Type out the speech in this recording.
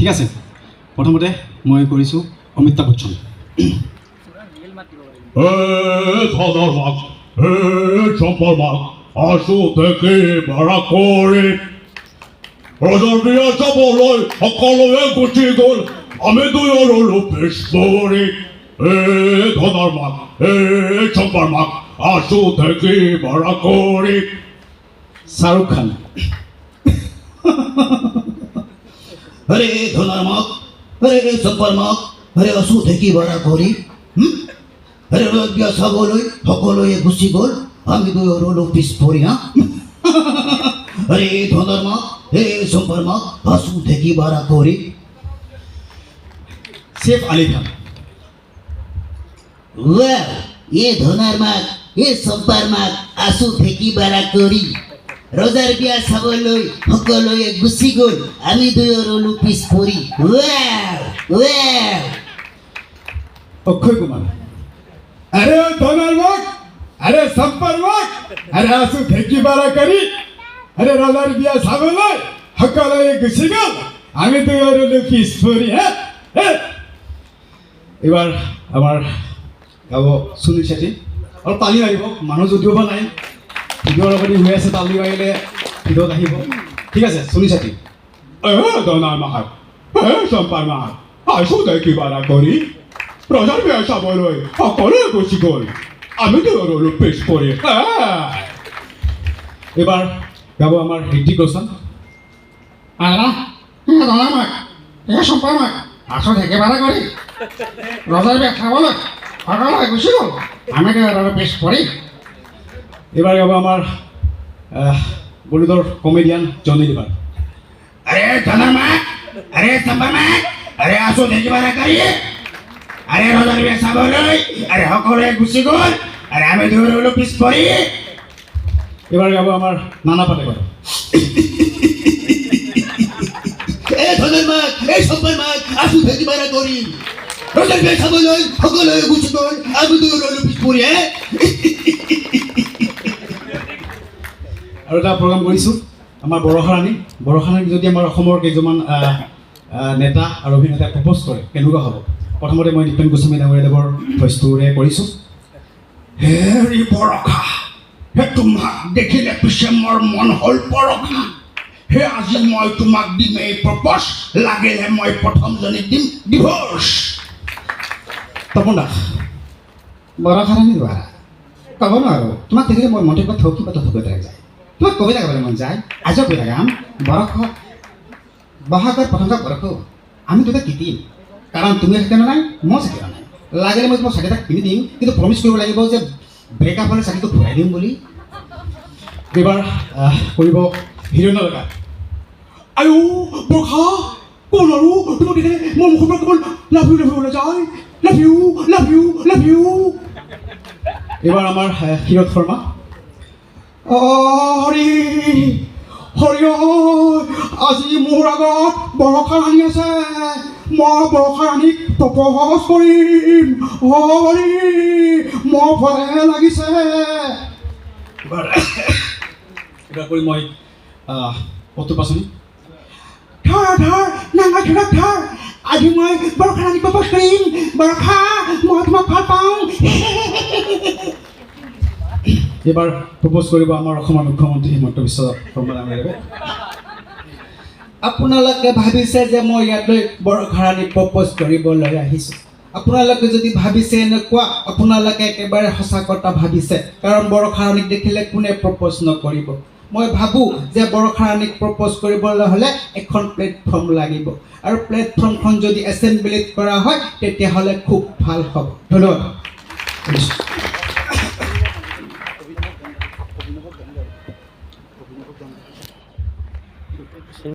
ঠিক আছে প্ৰথমতে মই কৰিছোঁ অমিতাভ বচ্চন ধনৰ মাক চম্পৰ মাক আছো দেখি ভাড়া কৰি ৰজাৰ বিয়া চাবলৈ সকলোৱে গুচি গ'ল আমি দুয়ো ৰলো পিছ পৰি ধনৰ মাক চম্পৰ মাক আছো দেখি ভাড়া কৰি শ্বাহৰুখ খান अरे धोनार माक अरे चम्पार माक अरे असु थेकी बड़ा कोरी अरे रबिया सबलोई সকলোৱে গুচি গ'ল আমি দুই ৰলো পিছ পৰি হা अरे धोनार माक हे चम्पार माक असु थेकी बड़ा कोरी सेफ আলী খান वाह ये धोनार माक ये चम्पार माक असु थेकी बड़ा कोरी রজার বিয়া চাবলৈ সকলোৱে গুচি গ'ল আমি দুই ৰলো পিছ পৰি অক্ষয় কুমাৰ अरे धনৰ মাক अरे চম্পৰ মাক अरे আছো দেখি ভাড়া কৰি अरे ৰজাৰ বিয়া চাবলৈ সকলোৱে গুচি গ'ল আমি দুয়ো ৰলো পিছ পৰি এইবাৰ আমাৰ গাব সুনীল ছেত্ৰী অলপ তালি লাগিব মানুহ যদিও বা নাই ভিডিঅ'ৰ লগতে হৈ আছে তালি মাৰিলে ভিডিঅ'ত আহিব ঠিক আছে সুনীল ছেত্ৰী ধনৰ মাক চম্পৰ মাক আছো দেখি ভাড়া কৰি ৰজাৰ বিয়া চাবলৈ সকলোৱে গুচি গ'ল আমি দুয়ো ৰলো পিছ পৰি এইবাৰ গাব আমাৰ ঋতিক ৰোশন ধনৰ মাক চম্পাৰ মাক আছো দেখি ভাড়া কৰি ৰজাৰ বিয়া চাবলৈ সকলোৱে গুচি গ'ল আমি পিছ পৰি এইবাৰ গাব আমাৰ বলিউডৰ কমেডিয়ান জনি লিভাৰ अरे धोनार माक अरे चम्पार माक अरे आছো দেখি ভাড়া কৰি अरे ৰজাৰ বিয়া চাবলৈ अरे সকলোৱে গুচি গ'ল अरे আমি দুই ৰলো পিছ পৰি এইবাৰ গাব আমাৰ নানা পাটেকৰ এ ধোনাৰ মাক এই চম্পাৰ মাক আছো দেখি ভাড়া কৰি ৰজাৰ বিয়া চাবলৈ সকলোৱে গুচি গ'ল আমি দুই ৰলো পিছ পৰি আৰু এটা প্ৰগ্ৰাম কৰিছোঁ আমাৰ বৰষাৰাণী বৰষাৰাণীক যদি আমাৰ অসমৰ কেইজনমান নেতা আৰু অভিনেতাই প্ৰপ'জ কৰে কেনেকুৱা হ'ব প্ৰথমতে মই দীপেন গোস্বামী ডাঙৰীয়াদেৱৰ ভইচটোৰে কৰিছোঁ হেৰি বৰষা হে তোমাক দেখিলে পিছে মোৰ মন হ'ল পৰখা হে আজি মই তোমাক দিম এই প্ৰপ'জ লাগিলে মই প্ৰথমজনীক দিম ডিভ'ৰ্চ তপন দাস বৰষাৰাণী দ্বাৰা ক'ব নোৱাৰোঁ তোমাক দেখিলে মই মনটো কিবা থৌকি বা থৌকি যায় তোমাক কবিতা গাবলৈ মন যায় আজিও কবিতা গাম বৰষ বহাগৰ প্ৰথমতে বৰষ আমি দুটা তিতিম কাৰণ তুমি চাকিৰা নাই মই চাকিৰা নাই লাগিলে মই তোমাক চাকি এটা কিনি দিম কিন্তু প্ৰমিছ কৰিব লাগিব যে ব্ৰেকআপ হ'লে চাকিটো ঘূৰাই দিম বুলি এইবাৰ কৰিব হিৰণ্য ডেকা আয়ো বৰষা কোন আৰু তোমাক দেখিলে মোৰ মুখৰ পৰা কেৱল লাভ ইউ ওলাই যায় love you love you love you এইবাৰ আমাৰ হিৰত শৰ্মা হৰি হৰি আজি মোৰ আগত বৰষা ৰাণী আছে মই বৰষা ৰাণীক প্ৰপ'জ কৰিম হৰি মই ভয়ে লাগিছে এইবাৰ কৰি মই অতুল পাচনি ধৰ ধৰ নাঙা ধৰক ধৰ আজি মই বৰষা ৰাণীক প্ৰপ'জ কৰিম বৰষা মই তোমাক ভাল পাওঁ এইবাৰ প্ৰপ'জ কৰিব আমাৰ অসমৰ মুখ্যমন্ত্ৰী হিমন্ত বিশ্ব শৰ্মা ডাঙৰীয়াদেৱে আপোনালোকে ভাবিছে যে মই ইয়ালৈ বৰষাৰাণীক প্ৰপ'জ কৰিবলৈ আহিছোঁ আপোনালোকে যদি ভাবিছে এনেকুৱা আপোনালোকে একেবাৰে সঁচা কথা ভাবিছে কাৰণ বৰষাৰাণীক দেখিলে কোনে প্ৰপ'জ নকৰিব মই ভাবোঁ যে বৰষাৰাণীক প্ৰপ'জ কৰিবলৈ হ'লে এখন প্লেটফৰ্ম লাগিব আৰু প্লেটফৰ্মখন যদি এছেম্বলিত কৰা হয় তেতিয়াহ'লে খুব ভাল হ'ব ধন্যবাদ